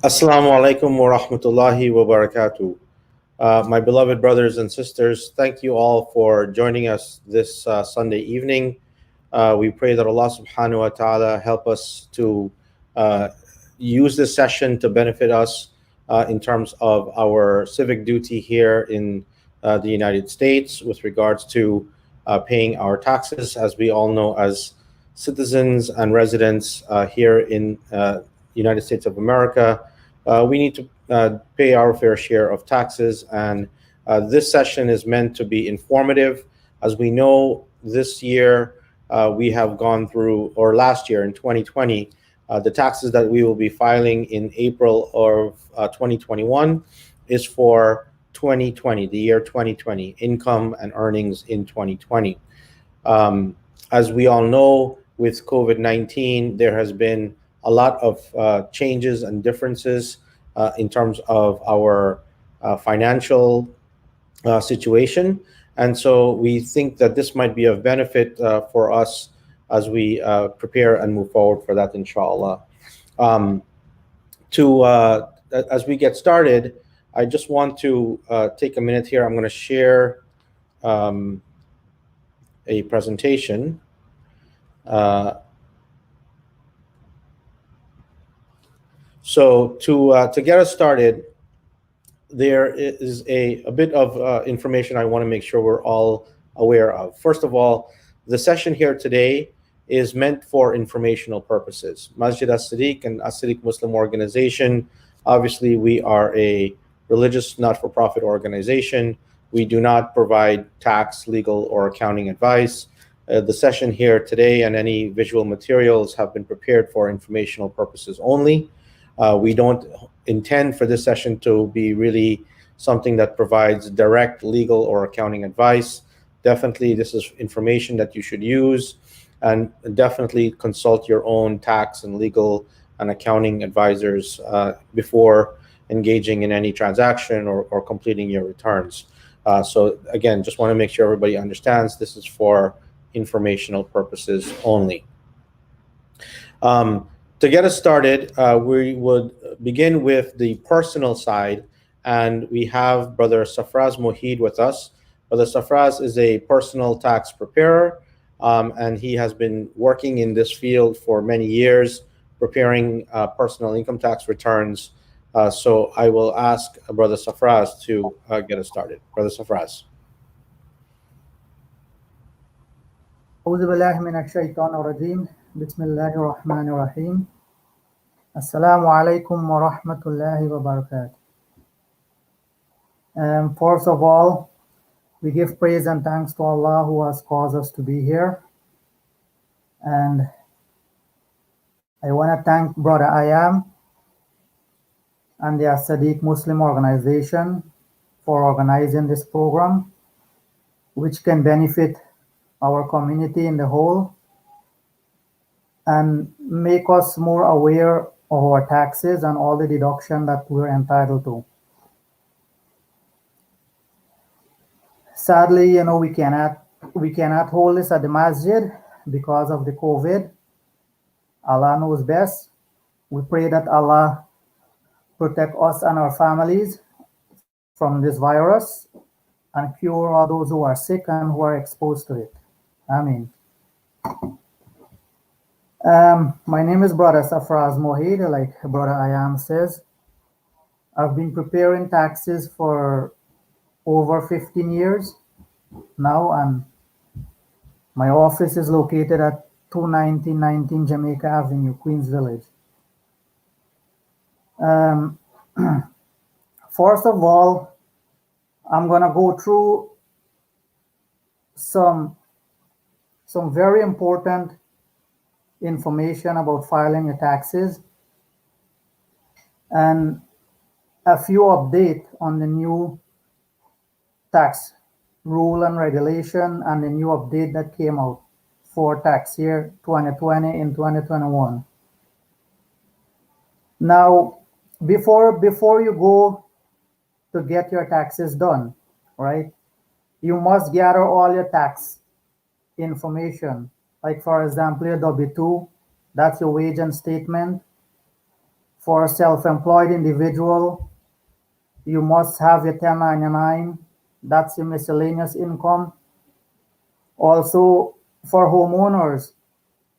Assalamu alaikum wa rahmatullahi wa barakatuh. My beloved brothers and sisters, thank you all for joining us this Sunday evening. We pray that Allah subhanahu wa ta'ala help us to uh, use this session to benefit us in terms of our civic duty here in the United States with regards to paying our taxes, as we all know, as citizens and residents here in United States of America. We need to pay our fair share of taxes, and this session is meant to be informative. As we know, this year we have gone through, or last year in 2020, the taxes that we will be filing in April of 2021 is for 2020, the year 2020, income and earnings in 2020. As we all know, with COVID-19, there has been a lot of changes and differences in terms of our financial situation. And so we think that this might be of benefit for us as we prepare and move forward for that, inshallah. As we get started, I just want to take a minute here. I'm going to share a presentation. So to get us started, there is a bit of information I want to make sure we're all aware of. First of all, the session here today is meant for informational purposes. Masjid As-Siddiq and As-Siddiq Muslim Organization, obviously we are a religious not-for-profit organization. We do not provide tax, legal, or accounting advice. The session here today and any visual materials have been prepared for informational purposes only. We don't intend for this session to be really something that provides direct legal or accounting advice. Definitely, this is information that you should use, and definitely consult your own tax and legal and accounting advisors before engaging in any transaction or completing your returns. So again, just want to make sure everybody understands this is for informational purposes only. To get us started, we would begin with the personal side, and we have Brother Safraz Mohid with us. Brother Safraz is a personal tax preparer, and he has been working in this field for many years, preparing personal income tax returns. So I will ask Brother Safraz to get us started. Brother Safraz. أعوذ بالله من الشيطان الرجيم بسم الله الرحمن الرحيم السلام عليكم ورحمة الله وبركاته. First of all, we give praise and thanks to Allah who has caused us to be here. And I want to thank Brother Ayam and the As-Siddiq Muslim Organization for organizing this program, which can benefit our community in the whole and make us more aware of our taxes and all the deduction that we're entitled to. Sadly, we cannot hold this at the masjid because of the COVID. Allah knows best. We pray that Allah protect us and our families from this virus and cure all those who are sick and who are exposed to it. Ameen. My name is Brother Safraz Mohid, like Brother Ayam says. I've been preparing taxes for over 15 years now, and my office is located at 219 Jamaica Avenue, Queens Village. First of all, I'm gonna go through some very important information about filing your taxes and a few updates on the new tax rule and regulation and the new update that came out for tax year 2020 and 2021. Now, before you go to get your taxes done, right, you must gather all your tax information. Like, for example, your W-2, that's your wage and statement. For a self-employed individual, you must have your 1099. That's your miscellaneous income. Also, for homeowners,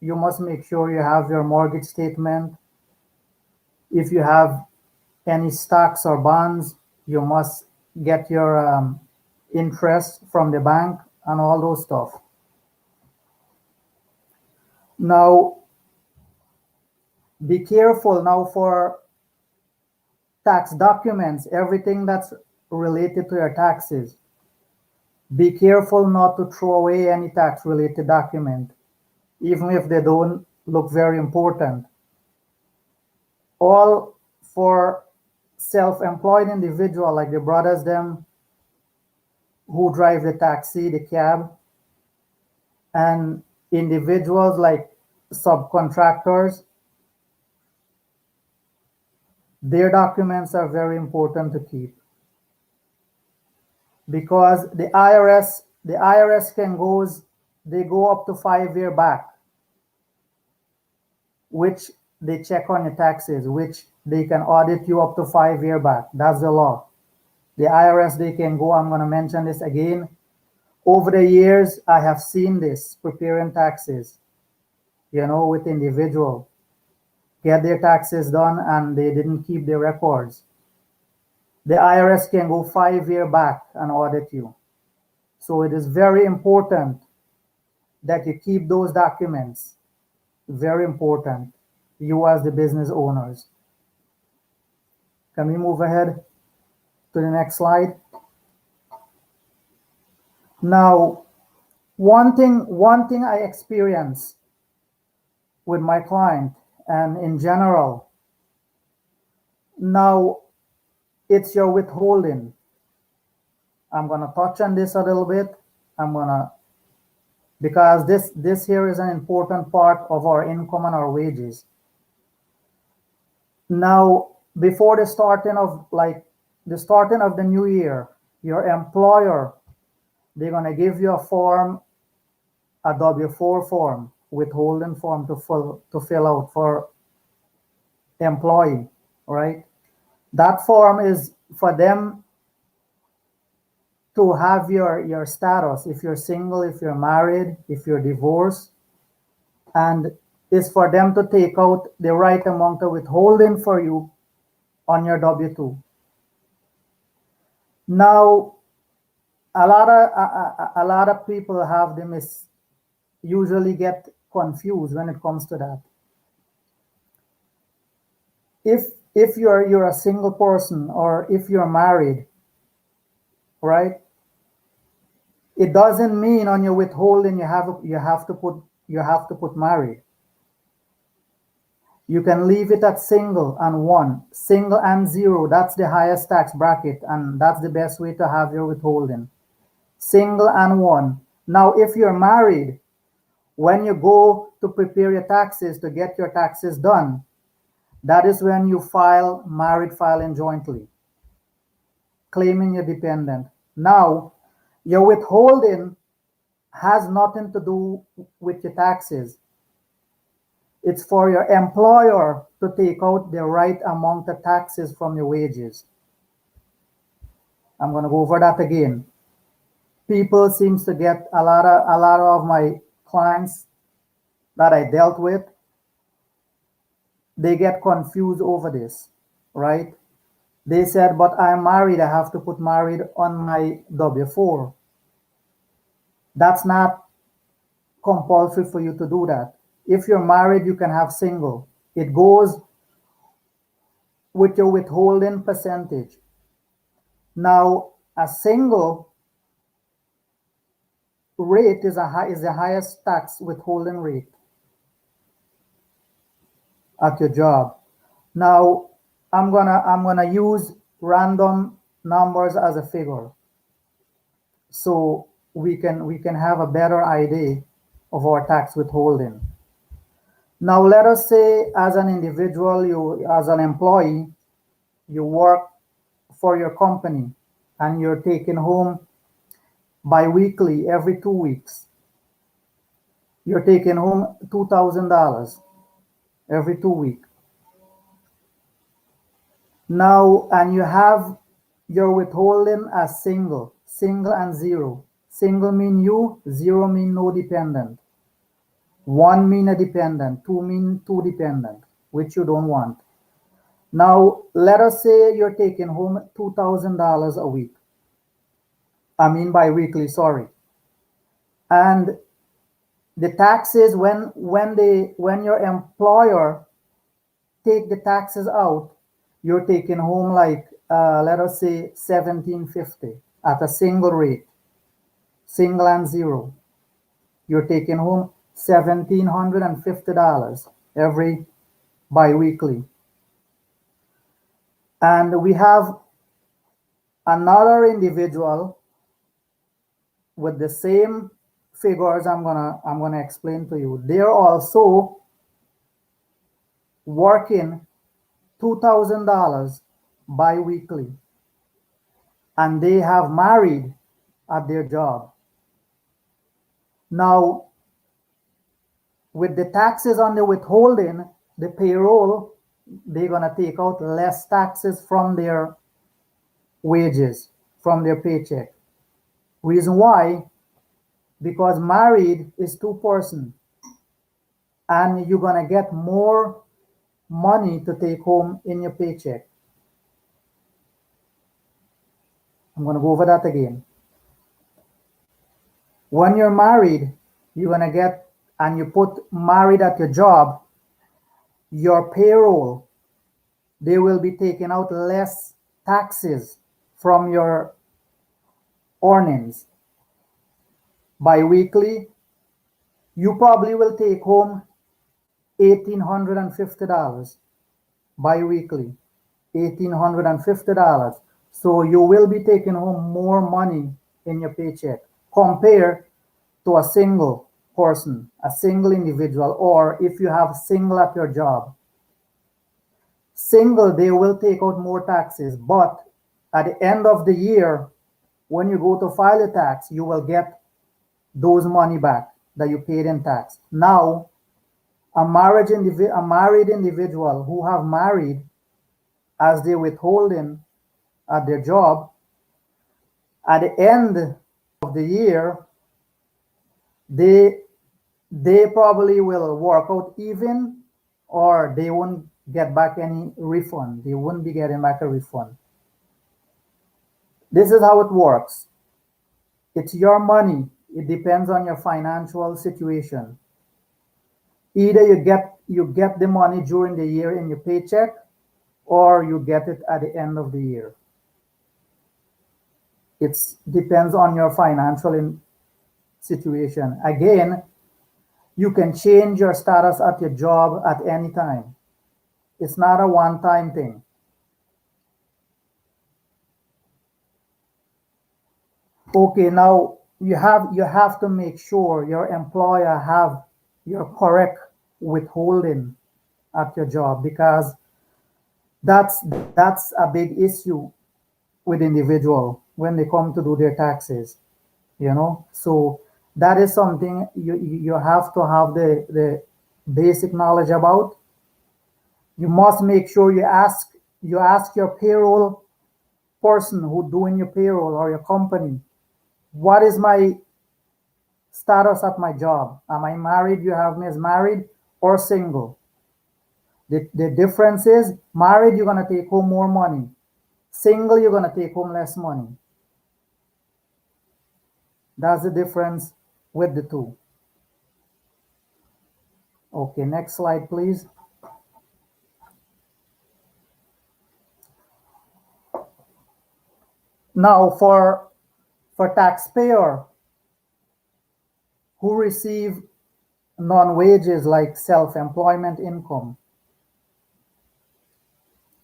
you must make sure you have your mortgage statement. If you have any stocks or bonds, you must get your interest from the bank and all those stuff. Now, be careful now for tax documents, everything that's related to your taxes. Be careful not to throw away any tax related document, even if they don't look very important. All for self-employed individual like the brothers them who drive the taxi, the cab, and individuals like subcontractors, their documents are very important to keep because the IRS they go up to 5 year back, which they check on your taxes, which they can audit you up to 5 year back. That's the law. The IRS, they can go, I'm going to mention this again. Over the years, I have seen this preparing taxes, with individual get their taxes done and they didn't keep their records. The IRS can go 5 year back and audit you. So it is very important that you keep those documents. Very important. You as the business owners. Can we move ahead to the next slide? Now, one thing I experience with my client and in general, now it's your withholding. I'm gonna touch on this a little bit. Because this here is an important part of our income and our wages. Now, before the starting of the new year, your employer, they're gonna give you a form, a W-4 form, withholding form to fill out for employee, right? That form is for them to have your status, if you're single, if you're married, if you're divorced, and it's for them to take out the right amount of withholding for you on your W-2. Now, a lot of people have usually get confused when it comes to that. If you're a single person or if you're married, right? It doesn't mean on your withholding you have to put married. You can leave it at single and one, single and zero. That's the highest tax bracket, and that's the best way to have your withholding. Single and one. Now, if you're married, when you go to prepare your taxes to get your taxes done, that is when you file married filing jointly, claiming your dependent. Now, your withholding has nothing to do with your taxes. It's for your employer to take out the right amount of taxes from your wages. I'm going to go over that again. People seems to get a lot of my clients that I dealt with, they get confused over this, right? They said, but I'm married, I have to put married on my W-4. That's not compulsory for you to do that. If you're married, you can have single. It goes with your withholding percentage. Now, a single rate is the highest tax withholding rate at your job. Now, I'm gonna use random numbers as a figure, so we can have a better idea of our tax withholding. Now, let us say as an individual, as an employee, you work for your company and you're taking home bi-weekly every 2 weeks. You're taking home $2,000 every 2 weeks. Now, and you have your withholding as single, single and zero. Single mean you, zero mean no dependent. One mean a dependent, two mean two dependent, which you don't want. Now, let us say you're taking home $2,000 a week. I mean bi-weekly, sorry. And the taxes when your employer take the taxes out, you're taking home like let us say 1750 at a single rate, single and zero. You're taking home $1,750 every bi-weekly. And we have another individual with the same figures I'm gonna explain to you. They're also working $2,000 bi-weekly, and they have married at their job. Now, with the taxes on the withholding, the payroll, they're gonna take out less taxes from their wages, from their paycheck. Reason why? Because married is two-person, and you're gonna get more money to take home in your paycheck. I'm gonna go over that again. When you're married, you're gonna get, and you put married at your job, your payroll, they will be taking out less taxes from your earnings. Bi-weekly, you probably will take home $1,850 bi-weekly, $1,850. So you will be taking home more money in your paycheck compared to a single person, a single individual, or if you have single at your job. Single, they will take out more taxes, but at the end of the year, when you go to file a tax, you will get those money back that you paid in tax. Now, a married individual who have married as they withholding at their job, at the end of the year, they they probably will work out even, or they won't get back any refund. They won't be getting back a refund. This is how it works. It's your money. It depends on your financial situation. Either you get the money during the year in your paycheck, or you get it at the end of the year. It depends on your financial situation. Again, you can change your status at your job at any time. It's not a one-time thing. Okay, now you have to make sure your employer have your correct withholding at your job, because that's a big issue with individual when they come to do their taxes, so that is something you have to have the basic knowledge about. You must make sure you ask your payroll person who doing your payroll, or your company, what is my status at my job? Am I married? You have me as married or single? The difference is, married, you're going to take home more money. Single, you're going to take home less money. That's the difference with the two. Okay, next slide, please. Now, for taxpayer who receive non-wages like self-employment income,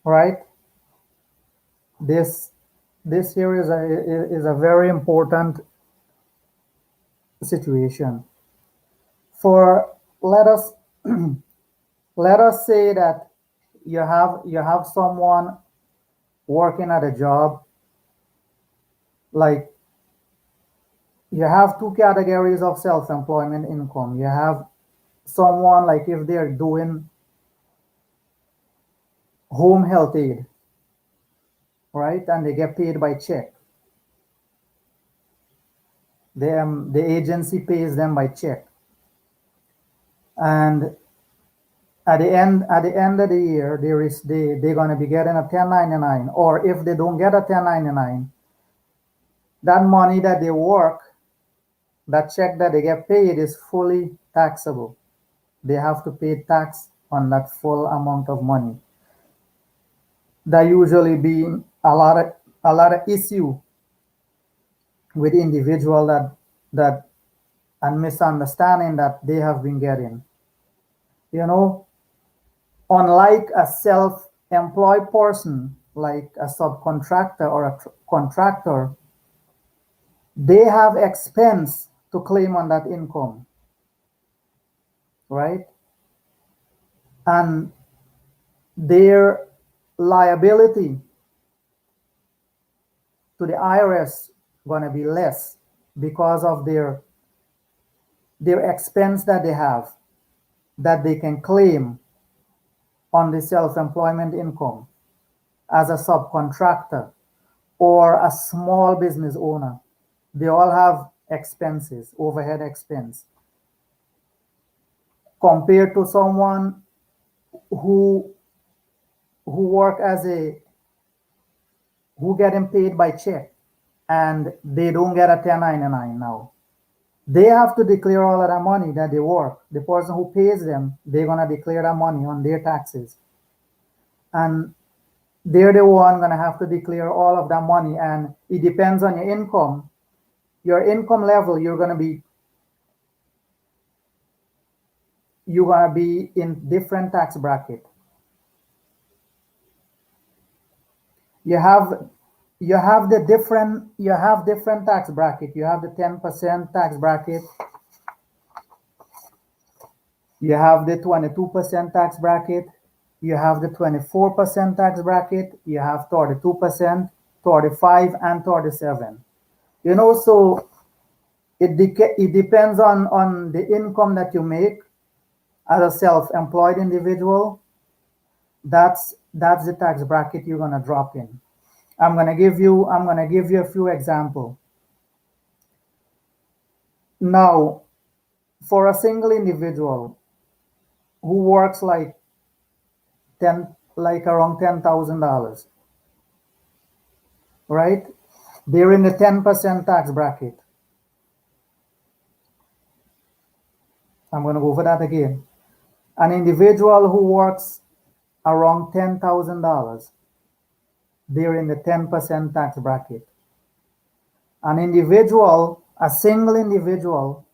right? This here is a very important situation. For let us say that you have someone working at a job, like, you have two categories of self-employment income. You have someone, like, if they're doing home health aid, right? And they get paid by check. The agency pays them by check. And at the end of the year, they're gonna be getting a 1099, or if they don't get a 1099, that money that they work, that check that they get paid is fully taxable. They have to pay tax on that full amount of money. There usually be a lot of issue with individual that and misunderstanding that they have been getting. You know, unlike a self-employed person like a subcontractor or a contractor, they have expense to claim on that income, right? And their liability to the IRS gonna be less because of their expense that they have that they can claim on the self-employment income as a subcontractor or a small business owner. They all have expenses, overhead expense, compared to someone who work as a who getting paid by check and they don't get a 1099 now. They have to declare all of that money that they work. The person who pays them, they're gonna declare that money on their taxes. And they're the one gonna have to declare all of that money. And it depends on your income level, you're gonna be in different tax bracket. You have different tax bracket. You have the 10% tax bracket. You have the 22% tax bracket. You have the 24% tax bracket. You have 32%, 35, and 37. So it depends on the income that you make as a self-employed individual. That's the tax bracket you're gonna drop in. I'm gonna give you a few examples. Now, for a single individual who works like around $10,000, right? They're in the 10% tax bracket. I'm gonna go over that again. An individual who works around $10,000, they're in the 10% tax bracket. A single individual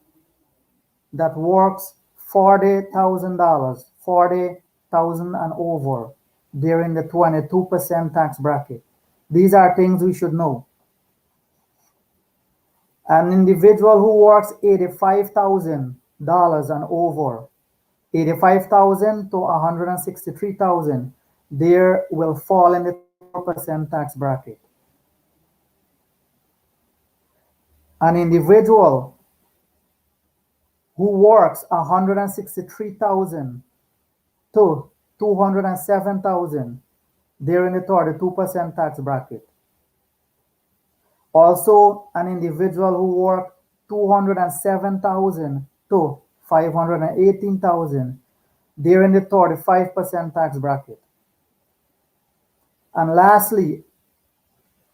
that works $40,000, 40,000 and over, they're in the 22% tax bracket. These are things we should know. An individual who works $85,000 and over, 85,000 to 163,000, there will fall in the 24% tax bracket. An individual who works 163,000 to 207,000, they're in the 32% tax bracket. Also, an individual who works 207,000 to 518,000, they're in the 35% tax bracket. And lastly,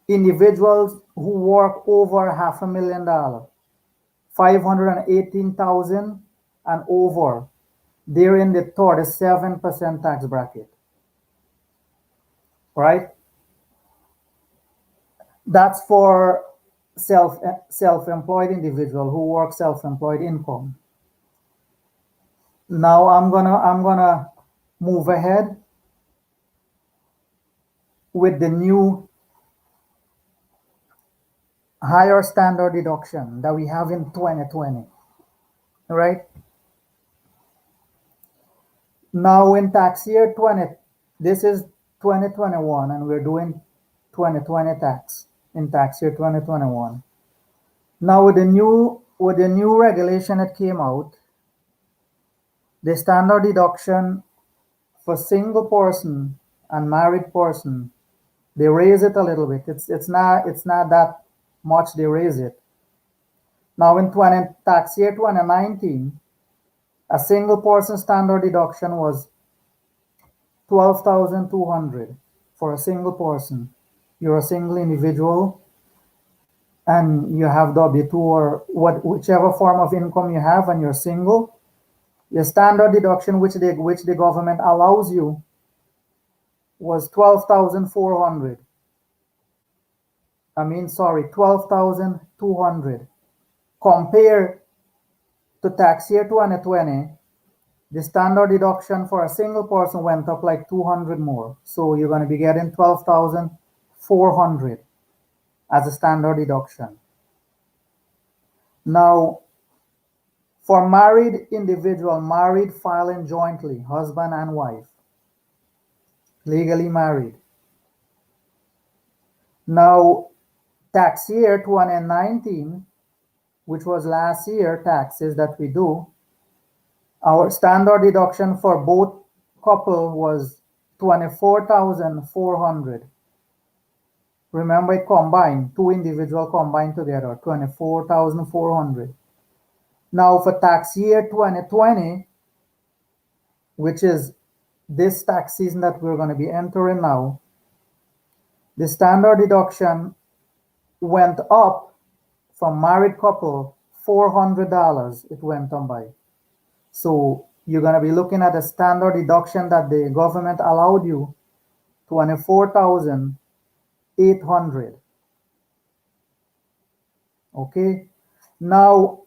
individuals who work over $500,000, 518,000 and over, they're in the 37% tax bracket, right? That's for self-employed individual who work self-employed income. Now I'm gonna move ahead with the new higher standard deduction that we have in 2020, right? Now in tax year 20, this is 2021, and we're doing 2020 tax in tax year 2021. Now with the new regulation that came out, the standard deduction for single person and married person They raise it a little bit. It's not that much they raise it. Now in tax year 2019, a single person standard deduction was 12,200 for a single person. You're a single individual and you have W2 or whichever form of income you have, and you're single. Your standard deduction, which the government allows you, was 12,400. 12,200. Compared to tax year 2020, the standard deduction for a single person went up like 200 more. So you're going to be getting 12,400 as a standard deduction. Now, for married individual, married filing jointly, husband and wife, legally married. Now, tax year 2019, which was last year taxes that we do, our standard deduction for both couple was 24,400. Remember, it combined, two individual combined together, 24,400. Now for tax year 2020, which is this tax season that we're going to be entering now, the standard deduction went up from married couple $400. It went on by. So you're going to be looking at a standard deduction that the government allowed you, 24,800. Okay. Now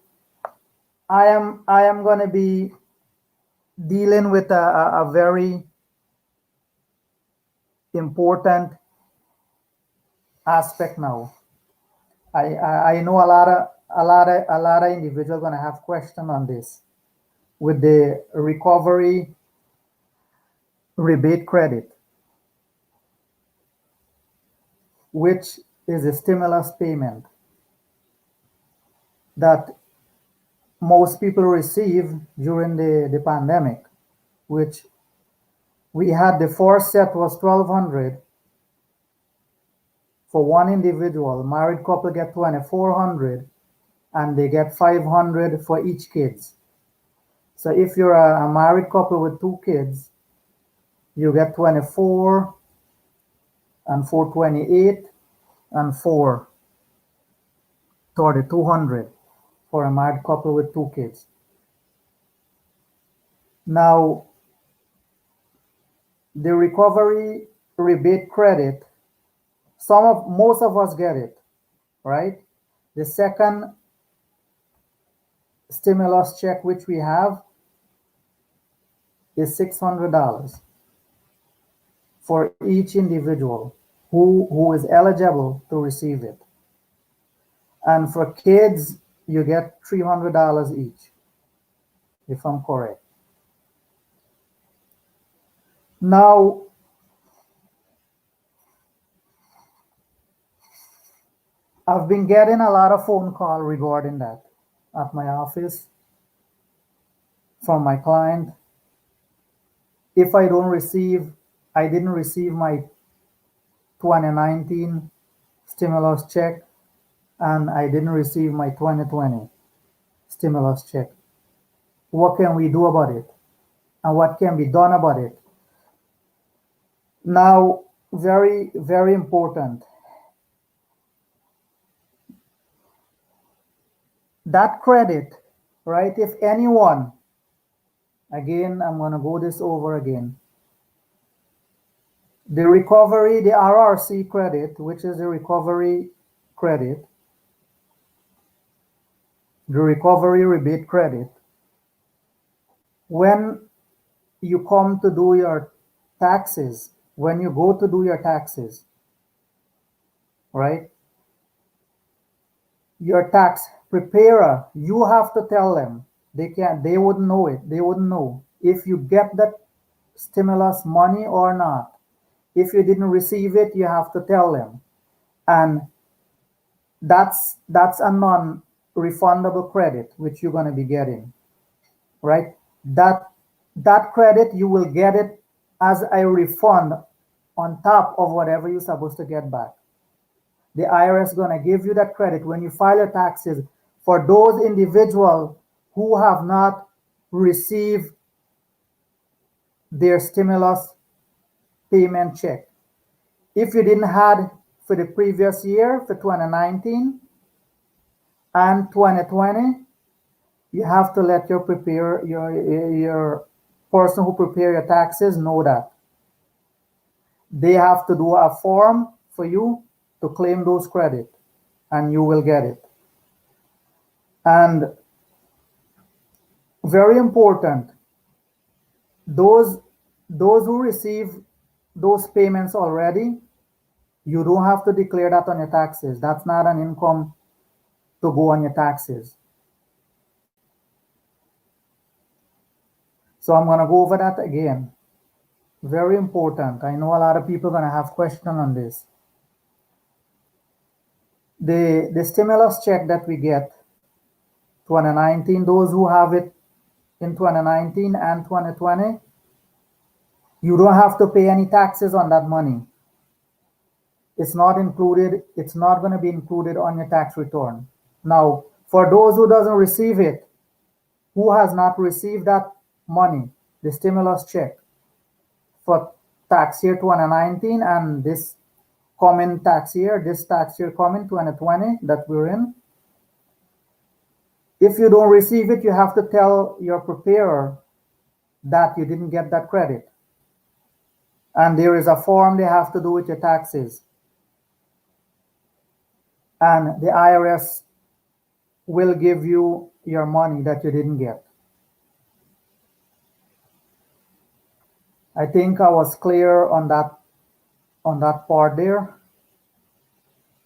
I am going to be dealing with a very important aspect now. I know a lot of individuals going to have questions on this with the recovery rebate credit, which is a stimulus payment that most people receive during the pandemic, which we had. The first set was 1,200 for one individual. Married couple get 2,400 and they get 500 for each kids. So if you're a married couple with two kids, you get 24 and 428 and 4,200 for a married couple with two kids. Now, the recovery rebate credit, most of us get it, right? The second stimulus check which we have is $600 for each individual who is eligible to receive it. And for kids, you get $300 each, if I'm correct. Now, I've been getting a lot of phone calls regarding that at my office from my client. If I didn't receive my 2019 stimulus check and I didn't receive my 2020 stimulus check, what can we do about it? And what can be done about it? Now, very, very important. That credit, right? If anyone, again, I'm going to go this over again. The recovery, the RRC credit, which is the recovery credit, the recovery rebate credit, when you come to do your taxes, when you go to do your taxes, right? Your tax preparer, you have to tell them. They wouldn't know it. They wouldn't know if you get that stimulus money or not. If you didn't receive it, you have to tell them. And that's a non-refundable credit, which you're going to be getting, right? That credit, you will get it as a refund on top of whatever you're supposed to get back. The IRS gonna give you that credit when you file your taxes for those individuals who have not received their stimulus payment check. If you didn't have for the previous year, for 2019 and 2020, you have to let your person who prepare your taxes know that. They have to do a form for you to claim those credit, and you will get it. And very important, those who receive those payments already, you don't have to declare that on your taxes. That's not an income to go on your taxes. So I'm going to go over that again. Very important. I know a lot of people are going to have questions on this. The stimulus check that we get 2019, those who have it in 2019 and 2020, you don't have to pay any taxes on that money. It's not included. It's not going to be included on your tax return. Now, for those who doesn't receive it, who has not received that money, the stimulus check for tax year 2019 and this coming tax year, coming 2020 that we're in, if you don't receive it, you have to tell your preparer that you didn't get that credit. And there is a form they have to do with your taxes. And the IRS will give you your money that you didn't get. I think I was clear on that part there.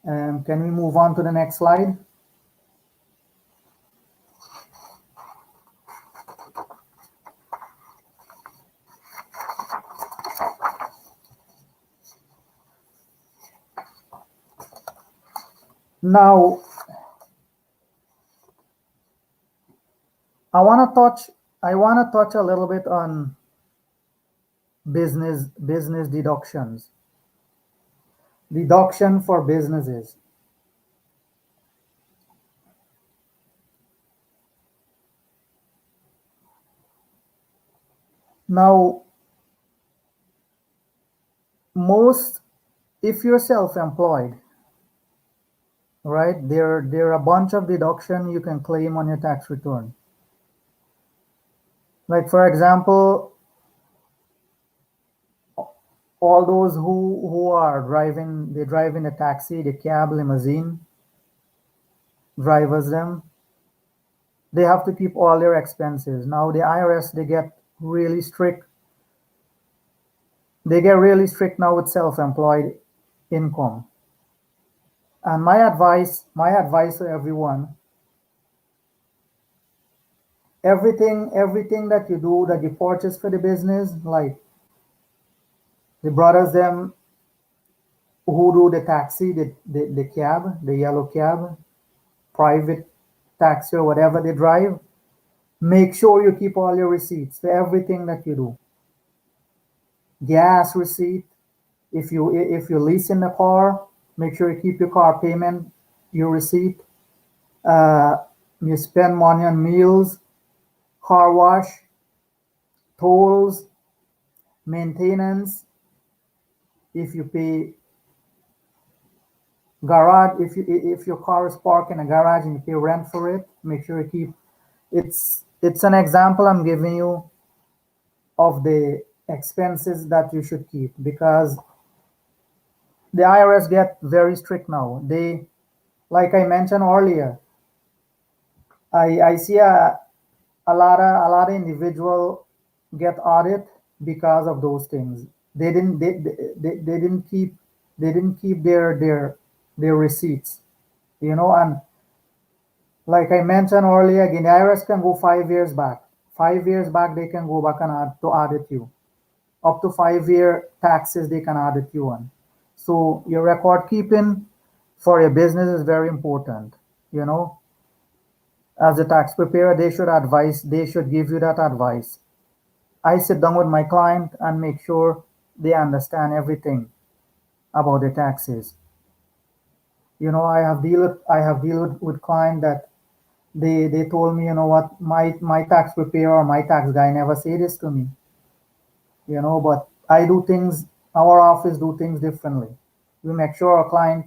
And can we move on to the next slide? Now, I want to touch a little bit on business deductions. Deduction for businesses. Now, if you're self-employed, right, there are a bunch of deduction you can claim on your tax return. Like, for example, all those who are they drive in a taxi, the cab, limousine, drivers them, they have to keep all their expenses. Now the IRS, they get really strict now with self-employed income. And my advice to everyone, everything that you do, that you purchase for the business, like the brothers them who do the taxi, the cab, the yellow cab, private taxi or whatever they drive, make sure you keep all your receipts for everything that you do. Gas receipt, if you lease in the car, make sure you keep your car payment, your receipt. You spend money on meals, car wash, tolls, maintenance. If you pay garage, if your car is parked in a garage and you pay rent for it, make sure you keep. It's an example I'm giving you of the expenses that you should keep, because the IRS get very strict now. They, like I mentioned earlier, I see a lot of individual get audit because of those things. They didn't keep their receipts, and like I mentioned earlier, again, the IRS can go 5 years back. 5 years back, they can go back and audit you. Up to 5-year taxes they can audit you on. So your record keeping for your business is very important. As a tax preparer, they should give you that advice. I sit down with my client and make sure they understand everything about the taxes. I have dealt with client that they told me, what, my tax preparer or my tax guy never say this to me, but I do things, our office do things differently. We make sure our client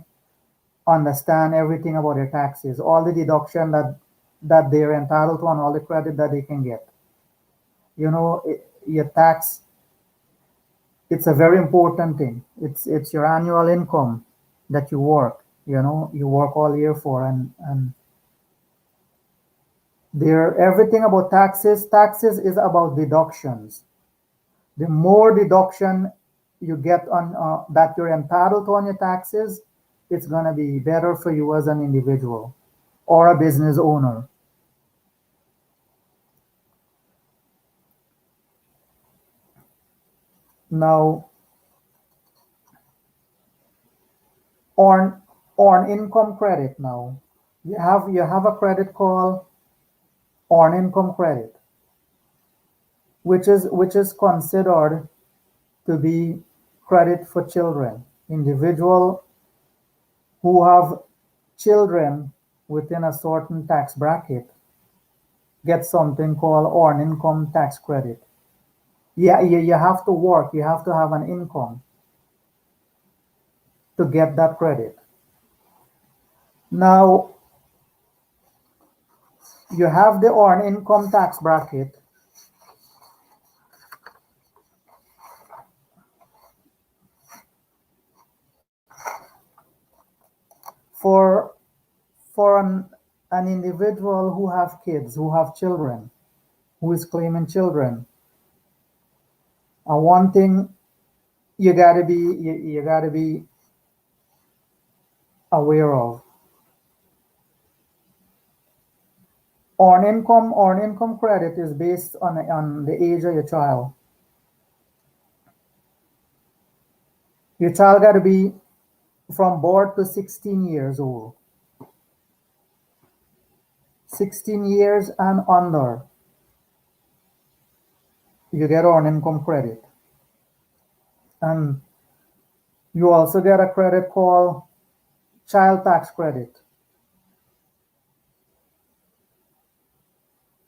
understand everything about their taxes, all the deduction that they're entitled to and all the credit that they can get. Your tax, it's a very important thing. It's your annual income that you work, you work all year for, and there everything about taxes is about deductions. The more deduction you get on that you're entitled to on your taxes, it's going to be better for you as an individual or a business owner. Now, on income credit, now you have a credit called on income credit, which is considered to be credit for children. Individual who have children within a certain tax bracket get something called on income tax credit. Yeah, you have to work, you have to have an income to get that credit. Now, you have the on income tax bracket for an individual who have kids, who have children, who is claiming children. And one thing you gotta be aware of, on income credit is based on the age of your child. Your child gotta be from birth to 16 years old. 16 years and under, you get on income credit. And you also get a credit called child tax credit.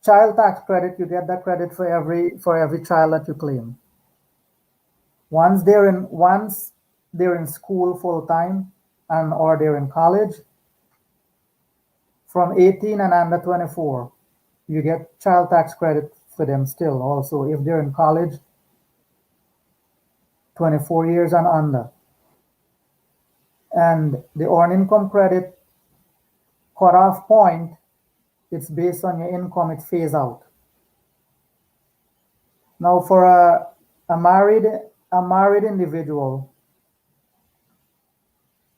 Child tax credit, you get that credit for every child that you claim. Once they're in school full time and or they're in college, from 18 and under 24, you get child tax credit for them still. Also, if they're in college, 24 years and under. And the earned income credit cutoff point, it's based on your income, it phase out. Now, for a married individual,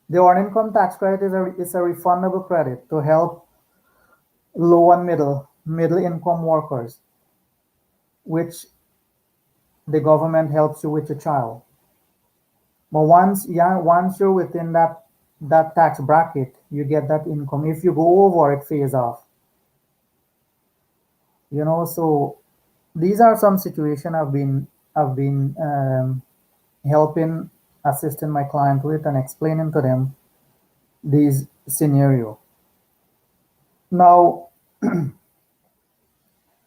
the earned income tax credit is a refundable credit to help low and middle income workers, which the government helps you with your child. But once you're within that tax bracket, you get that income. If you go over, it phase off. So these are some situations I've been helping, assisting my client with, and explaining to them these scenario. Now,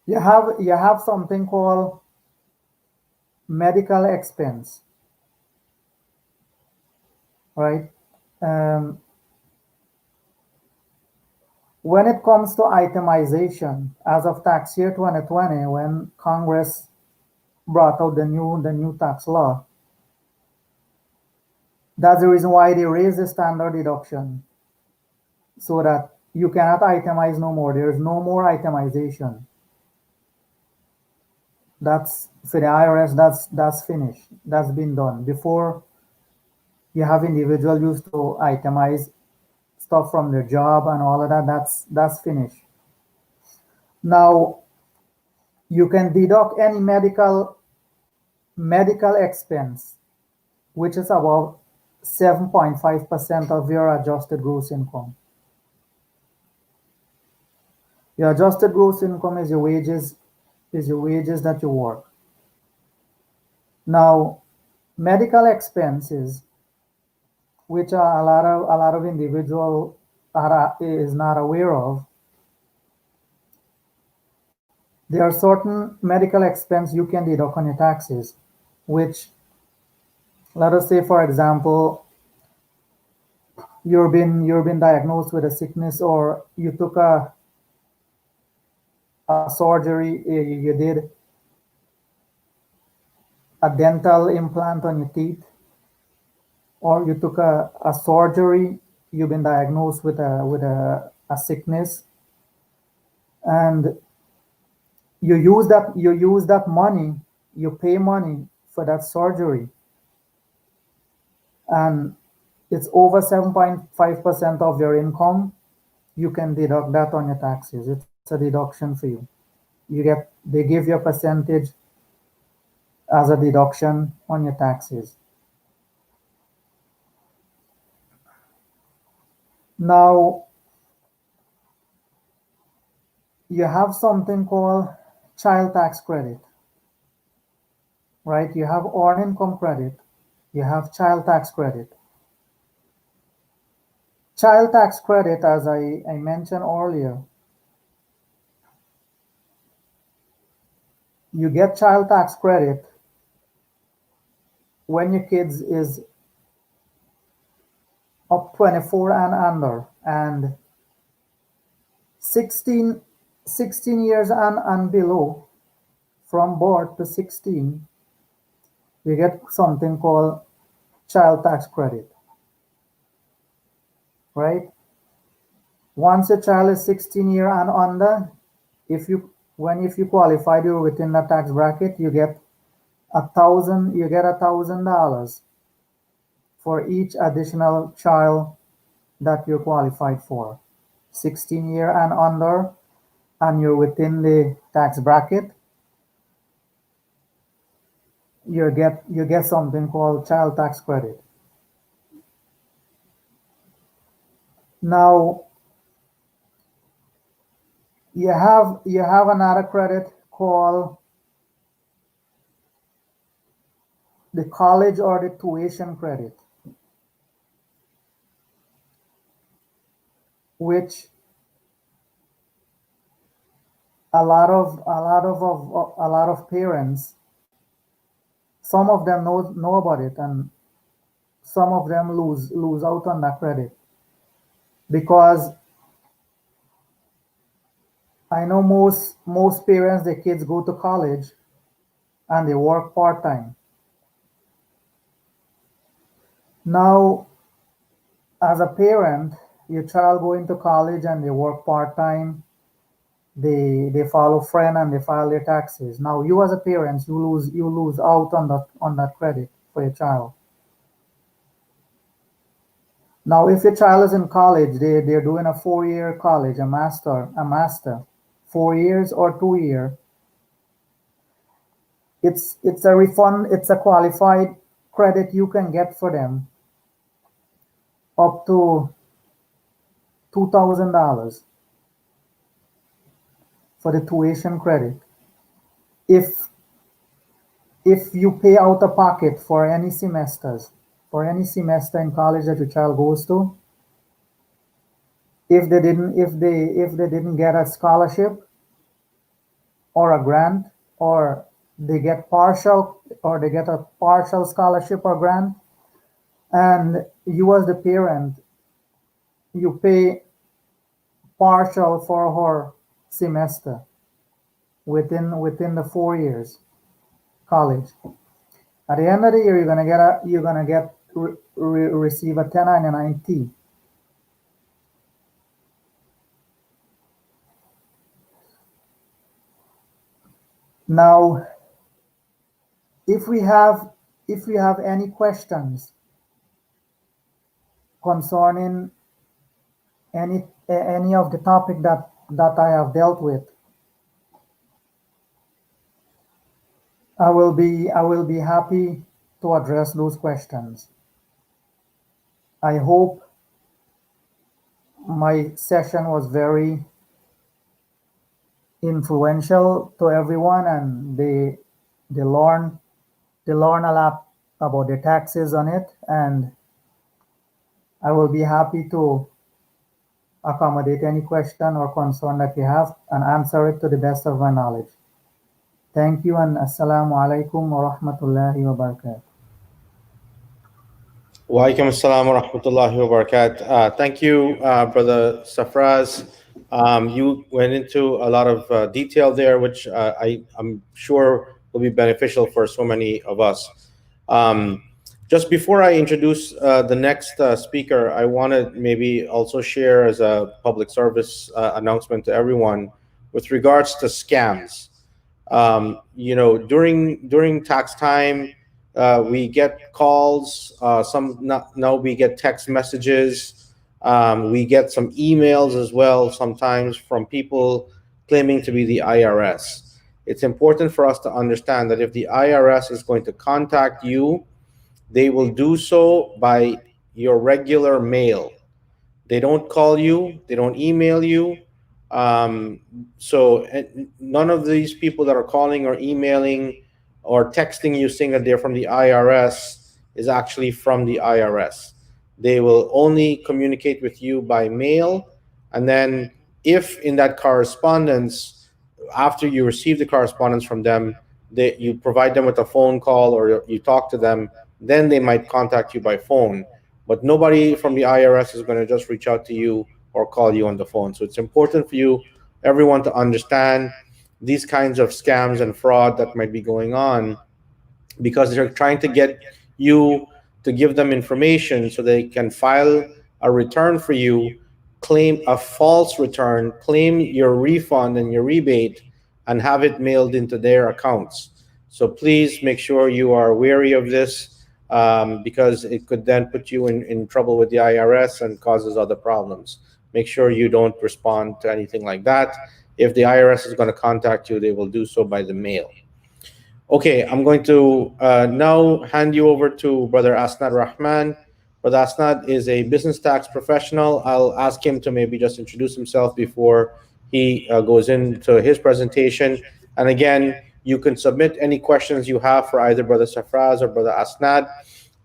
you have something called medical expense, right? Um, when it comes to itemization, as of tax year 2020, when Congress brought out the new tax law, that's the reason why they raised the standard deduction so that you cannot itemize no more. There's no more itemization. That's for the IRS. That's finished. That's been done. Before, you have individuals used to itemize stuff from their job and all of that. That's finished. Now, you can deduct any medical expense, which is about 7.5% of your adjusted gross income. Your adjusted gross income is your wages that you work. Now, medical expenses, which are a lot of individual is not aware of. There are certain medical expense you can deduct on your taxes, which, let us say, for example, you've been diagnosed with a sickness, or you took a surgery, you did a dental implant on your teeth, or you took a surgery, you've been diagnosed with a sickness, and you use that money, you pay money for that surgery, and it's over 7.5% of your income. You can deduct that on your taxes. It's a deduction for you. They give you a percentage as a deduction on your taxes. Now, you have something called child tax credit, right? You have earned income credit, you have child tax credit. Child tax credit, as I mentioned earlier, you get child tax credit when your kids is up 24 and under, and 16, 16 years and below, from birth to 16, you get something called child tax credit, right? Once a child is 16 year and under, if you qualified, you're within the tax bracket, you get $1,000 for each additional child that you're qualified for. 16 year and under, and you're within the tax bracket, you get something called child tax credit. Now, you have another credit called the college or the tuition credit, which a lot of parents, some of them know about it, and some of them lose out on that credit, because I know most parents, their kids go to college and they work part-time. Now, as a parent, your child go into college and they work part-time, they follow friend and they file their taxes. Now, you as a parent, you lose out on that credit for your child. Now, if your child is in college, they're doing a 4 year college, a master, 4 years or 2 year. It's a refund. It's a qualified credit you can get for them up to $2,000 for the tuition credit. If if you pay out of pocket for any semester in college that your child goes to, if they didn't get a scholarship or a grant, or they get a partial scholarship or grant, and you as the parent, you pay partial for her semester within the 4 years college. At the end of the year, receive a 1099-T. Now, if we have any questions concerning any of the topic that I have dealt with, I will be happy to address those questions. I hope my session was very influential to everyone, and they learn a lot about the taxes on it, and I will be happy to accommodate any question or concern that you have and answer it to the best of my knowledge. Thank you, and Assalamu alaikum wa rahmatullahi wa barakatuh. Wa alaikum assalam wa rahmatullahi wa barakatuh. Thank you, Brother Safraz. You went into a lot of detail there, which I'm sure will be beneficial for so many of us. Just before I introduce the next speaker, I want to maybe also share as a public service announcement to everyone with regards to scams. During tax time, we get calls. Now we get text messages. We get some emails as well sometimes from people claiming to be the IRS. It's important for us to understand that if the IRS is going to contact you, they will do so by your regular mail. They don't call you, they don't email you. So none of these people that are calling or emailing or texting you saying that they're from the IRS is actually from the IRS. They will only communicate with you by mail. And then, if in that correspondence, after you receive the correspondence from them, you provide them with a phone call or you talk to them, then they might contact you by phone. But nobody from the IRS is going to just reach out to you or call you on the phone. So it's important for you, everyone, to understand these kinds of scams and fraud that might be going on, because they're trying to get you to give them information so they can file a return for you, claim a false return, claim your refund and your rebate, and have it mailed into their accounts. So please make sure you are wary of this, because it could then put you in trouble with the IRS and causes other problems. Make sure you don't respond to anything like that. If the IRS is going to contact you, they will do so by the mail. Okay, I'm going to now hand you over to Brother Asnad Rahman. Brother Asnad is a business tax professional. I'll ask him to maybe just introduce himself before he goes into his presentation. And again, you can submit any questions you have for either Brother Safraz or Brother Asnad,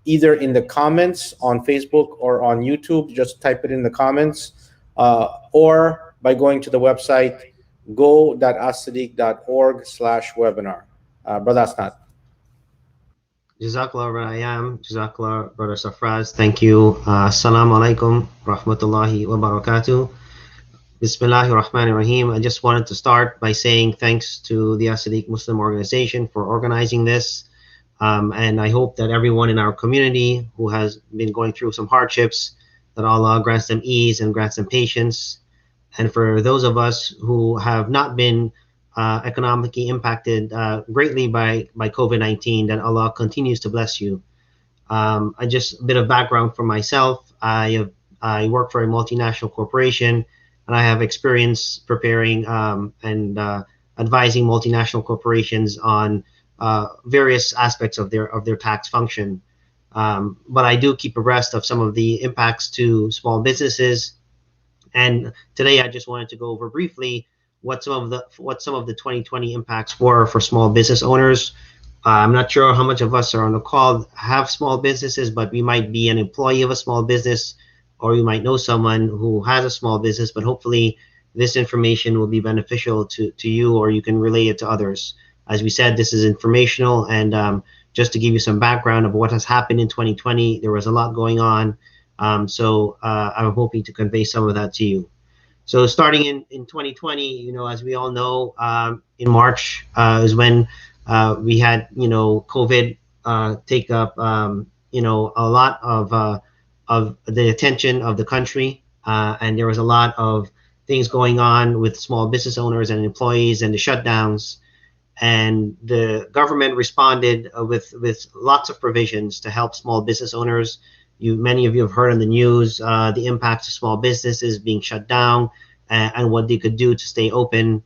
either in the comments on Facebook or on YouTube. Just type it in the comments, or by going to the website go.as-siddiq.org/webinar. Brother Asnad. Jazakallah, Brother Ayam. Jazakallah, Brother Safraz. Thank you. Assalamu alaikum rahmatullahi wa barakatuh. Bismillahir Rahmanir Rahim. I just wanted to start by saying thanks to the As-Siddiq Muslim Organization for organizing this. And I hope that everyone in our community who has been going through some hardships, that Allah grants them ease and grants them patience. And for those of us who have not been economically impacted greatly by COVID-19, that Allah continues to bless you. Just a bit of background for myself. I work for a multinational corporation, and I have experience preparing and advising multinational corporations on various aspects of their tax function. But I do keep abreast of some of the impacts to small businesses. And today I just wanted to go over briefly what some of the 2020 impacts were for small business owners. I'm not sure how much of us are on the call have small businesses, but we might be an employee of a small business, or you might know someone who has a small business, but hopefully this information will be beneficial to you, or you can relay it to others. As we said, this is informational, and just to give you some background of what has happened in 2020, there was a lot going on. So I'm hoping to convey some of that to you. So starting in 2020, as we all know, in March is when we had, COVID take up, a lot of the attention of the country. And there was a lot of things going on with small business owners and employees and the shutdowns. And the government responded with lots of provisions to help small business owners. Many of you have heard on the news the impacts of small businesses being shut down and what they could do to stay open.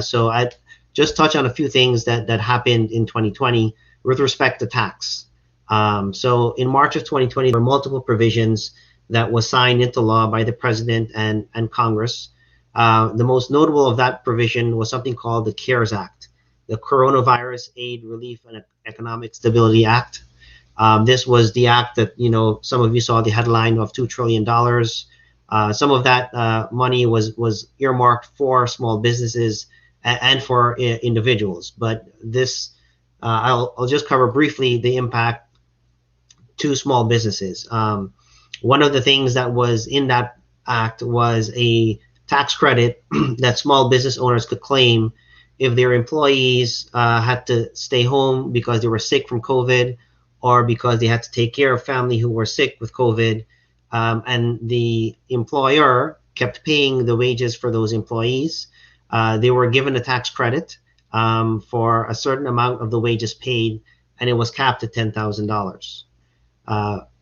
So I just touch on a few things that happened in 2020 with respect to tax. So in March of 2020, there were multiple provisions that was signed into law by the President and Congress. The most notable of that provision was something called the CARES Act, the Coronavirus Aid, Relief, and Economic Stability Act. This was the act that, some of you saw the headline of $2 trillion. Some of that money was earmarked for small businesses and for individuals. But this, I'll just cover briefly the impact to small businesses. One of the things that was in that act was a tax credit that small business owners could claim if their employees had to stay home because they were sick from COVID, or because they had to take care of family who were sick with COVID, and the employer kept paying the wages for those employees. They were given a tax credit for a certain amount of the wages paid, and it was capped at $10,000.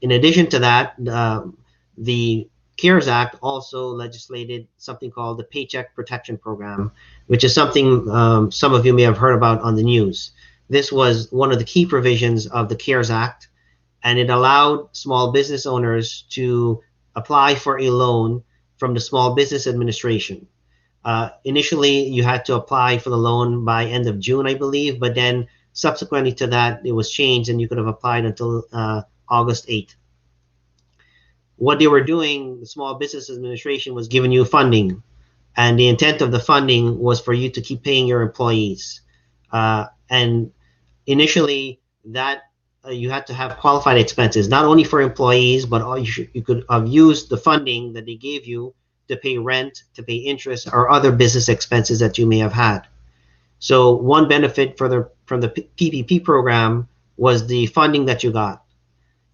In addition to that, the CARES Act also legislated something called the Paycheck Protection Program, which is something some of you may have heard about on the news. This was one of the key provisions of the CARES Act, and it allowed small business owners to apply for a loan from the Small Business Administration. Initially, you had to apply for the loan by end of June, I believe, but then subsequently to that, it was changed and you could have applied until August 8th. What they were doing, the Small Business Administration was giving you funding, and the intent of the funding was for you to keep paying your employees. And initially, that you had to have qualified expenses, not only for employees, but you could have used the funding that they gave you to pay rent, to pay interest, or other business expenses that you may have had. So one benefit from the PPP program was the funding that you got.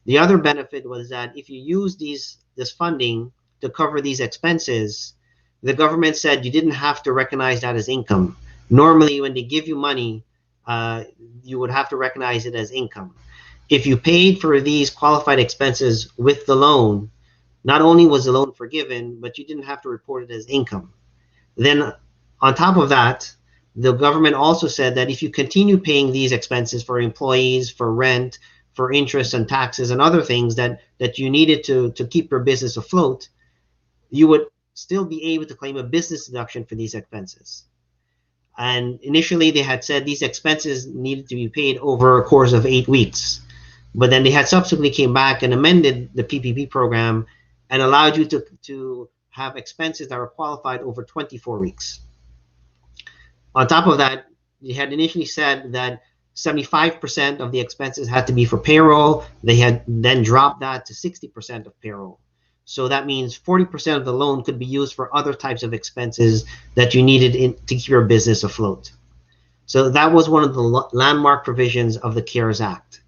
The other benefit was that if you use this funding to cover these expenses, the government said you didn't have to recognize that as income. Normally, when they give you money, you would have to recognize it as income. If you paid for these qualified expenses with the loan, not only was the loan forgiven, but you didn't have to report it as income. Then on top of that, the government also said that if you continue paying these expenses for employees, for rent, for interest and taxes and other things that you needed to keep your business afloat, you would still be able to claim a business deduction for these expenses. And initially they had said these expenses needed to be paid over a course of 8 weeks. But then they had subsequently came back and amended the PPP program and allowed you to have expenses that are qualified over 24 weeks. On top of that, they had initially said that 75% of the expenses had to be for payroll. They had then dropped that to 60% of payroll. So that means 40% of the loan could be used for other types of expenses that you needed to keep your business afloat. So that was one of the landmark provisions of the CARES Act.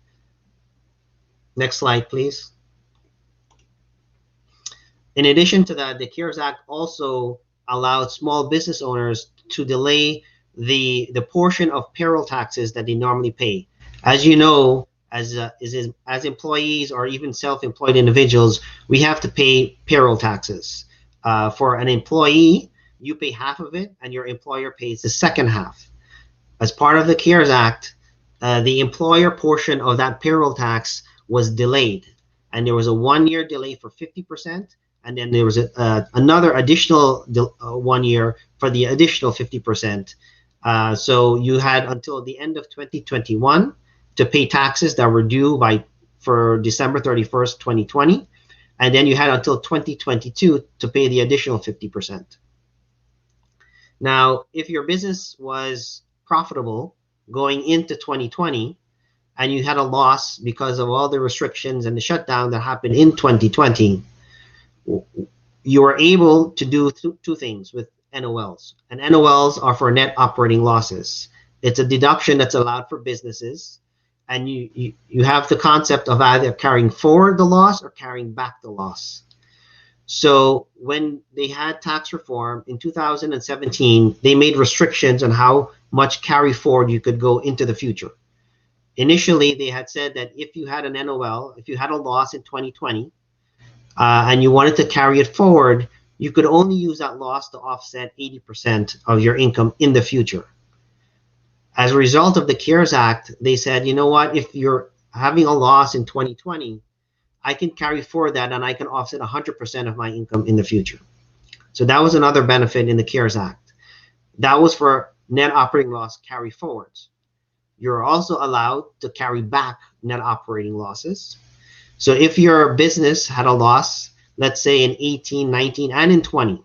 Next slide, please. In addition to that, the CARES Act also allowed small business owners to delay the portion of payroll taxes that they normally pay. As you know, as employees or even self-employed individuals, we have to pay payroll taxes. For an employee, you pay half of it and your employer pays the second half. As part of the CARES Act, the employer portion of that payroll tax was delayed, and there was a 1-year delay for 50%, and then there was another additional 1 year for the additional 50%. So you had until the end of 2021 to pay taxes that were due for December 31st, 2020, and then you had until 2022 to pay the additional 50%. Now, if your business was profitable going into 2020 and you had a loss because of all the restrictions and the shutdown that happened in 2020, you were able to do two things with NOLs. And NOLs are for net operating losses. It's a deduction that's allowed for businesses, and you have the concept of either carrying forward the loss or carrying back the loss. So when they had tax reform in 2017, they made restrictions on how much carry forward you could go into the future. Initially, they had said that if you had an NOL, if you had a loss in 2020, and you wanted to carry it forward, you could only use that loss to offset 80% of your income in the future. As a result of the CARES Act, they said, you know what, if you're having a loss in 2020, I can carry forward that and I can offset 100% of my income in the future. So that was another benefit in the CARES Act. That was for net operating loss carry forwards. you're also allowed to carry back net operating losses. So if your business had a loss, let's say in 18, 19, and in 20,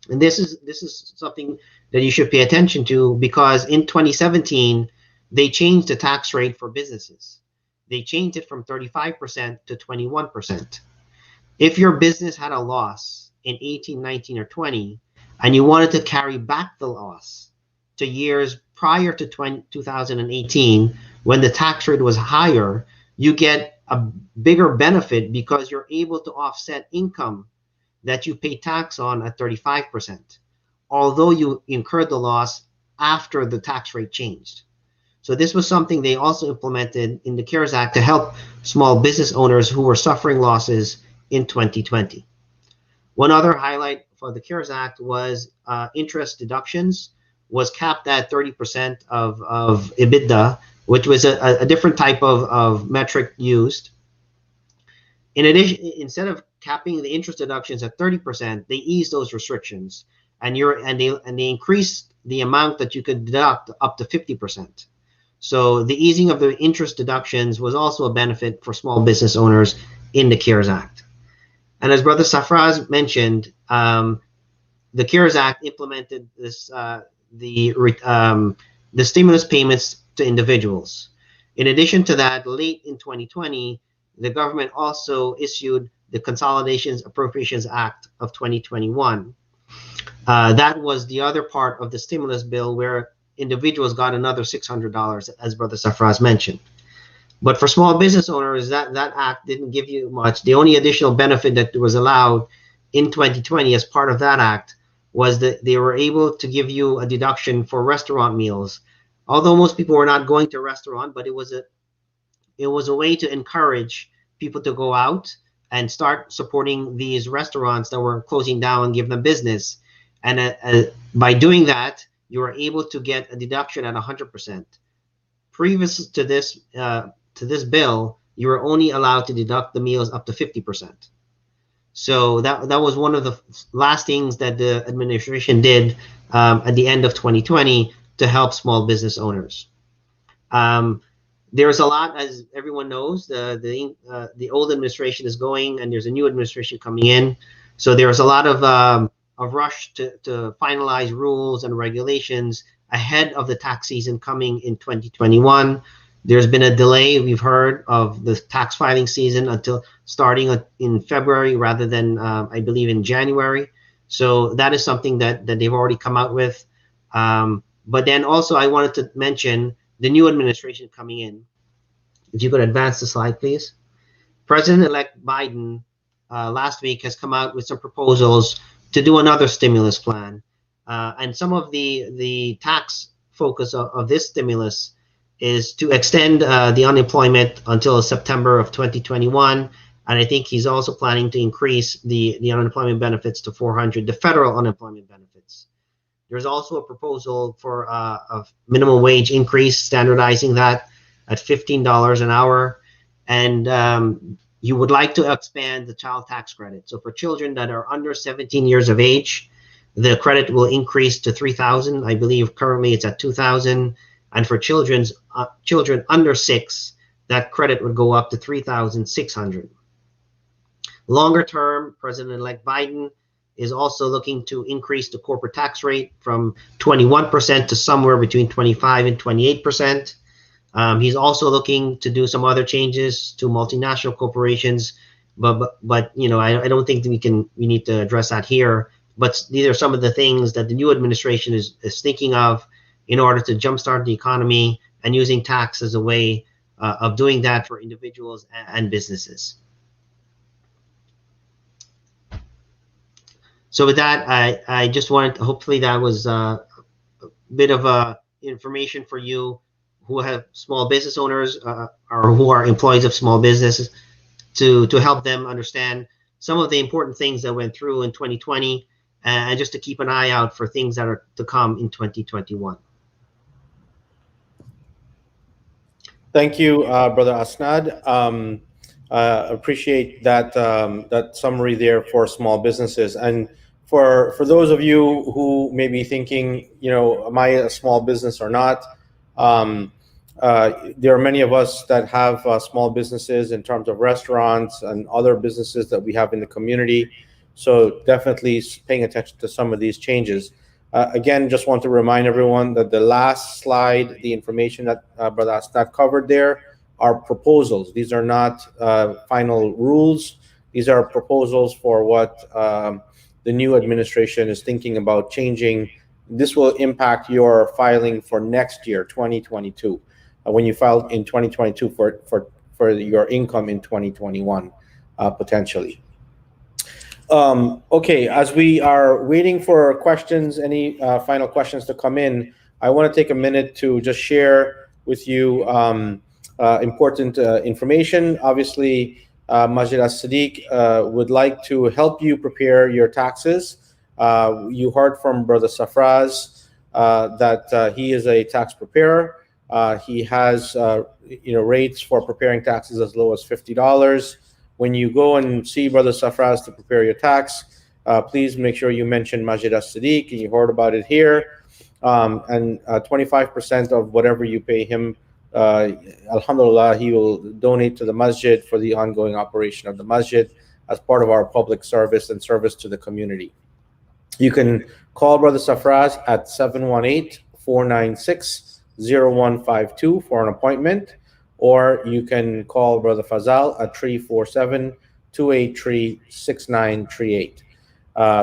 and this is something that you should pay attention to, because in 2017, they changed the tax rate for businesses. They changed it from 35% to 21%. If your business had a loss in 18, 19, or 20, and you wanted to carry back the loss to years prior to 2018, when the tax rate was higher, you get a bigger benefit because you're able to offset income that you pay tax on at 35%, although you incurred the loss after the tax rate changed. So this was something they also implemented in the CARES Act to help small business owners who were suffering losses in 2020. One other highlight for the CARES Act was interest deductions was capped at 30% of EBITDA, which was a different type of metric used. In addition, instead of capping the interest deductions at 30%, they eased those restrictions, and they increased the amount that you could deduct up to 50%. So the easing of the interest deductions was also a benefit for small business owners in the CARES Act. And as Brother Safraz mentioned, the CARES Act implemented this the stimulus payments to individuals. In addition to that, late in 2020, the government also issued the Consolidations Appropriations Act of 2021. That was the other part of the stimulus bill where individuals got another $600, as Brother Safraz mentioned. But for small business owners, that act didn't give you much. The only additional benefit that was allowed in 2020 as part of that act was that they were able to give you a deduction for restaurant meals. Although most people were not going to a restaurant, but it was a way to encourage people to go out and start supporting these restaurants that were closing down and give them business. And by doing that, you were able to get a deduction at 100%. Previous to this bill, you were only allowed to deduct the meals up to 50%. So that was one of the last things that the administration did at the end of 2020 to help small business owners. There's a lot, as everyone knows, the old administration is going and there's a new administration coming in. So there's a lot of rush to finalize rules and regulations ahead of the tax season coming in 2021. There's been a delay, we've heard, of the tax filing season until starting in February rather than, I believe, in January. So that is something that they've already come out with. But then also I wanted to mention the new administration coming in. If you could advance the slide, please. President-elect Biden last week has come out with some proposals to do another stimulus plan. And some of the tax focus of this stimulus is to extend the unemployment until September of 2021. And I think he's also planning to increase the unemployment benefits to 400, the federal unemployment benefits. There's also a proposal for a minimum wage increase, standardizing that at $15 an hour. And you would like to expand the child tax credit. So for children that are under 17 years of age, the credit will increase to $3,000. I believe currently it's at $2,000. And for children under 6, that credit would go up to $3,600. Longer term, President-elect Biden is also looking to increase the corporate tax rate from 21% to somewhere between 25 and 28%. He's also looking to do some other changes to multinational corporations, but you know, I don't think that we need to address that here. But these are some of the things that the new administration is thinking of in order to jumpstart the economy, and using tax as a way of doing that for individuals and businesses. So with that, I just wanted to, hopefully that was a bit of information for you who have small business owners or who are employees of small businesses, to help them understand some of the important things that went through in 2020, and just to keep an eye out for things that are to come in 2021. Thank you, Brother Asnad. Appreciate that that summary there for small businesses. And for those of you who may be thinking, you know, am I a small business or not? there are many of us that have small businesses in terms of restaurants and other businesses that we have in the community. So definitely paying attention to some of these changes. Again, just want to remind everyone that the last slide, the information that Brother Asnad covered there, are proposals. These are not final rules. These are proposals for what the new administration is thinking about changing. This will impact your filing for next year, 2022, when you file in 2022 for your income in 2021, potentially. Okay, as we are waiting for questions, any final questions to come in, I want to take a minute to just share with you important information. Obviously, Masjid As-Siddiq would like to help you prepare your taxes. You heard from Brother Safraz that he is a tax preparer. He has rates for preparing taxes as low as $50. When you go and see Brother Safraz to prepare your tax, please make sure you mention Masjid As-Siddiq, and you heard about it here. And 25% of whatever you pay him, alhamdulillah, he will donate to the masjid for the ongoing operation of the masjid as part of our public service and service to the community. You can call Brother Safraz at 718-496-0152 for an appointment, or you can call Brother Fazal at 347-283-6938.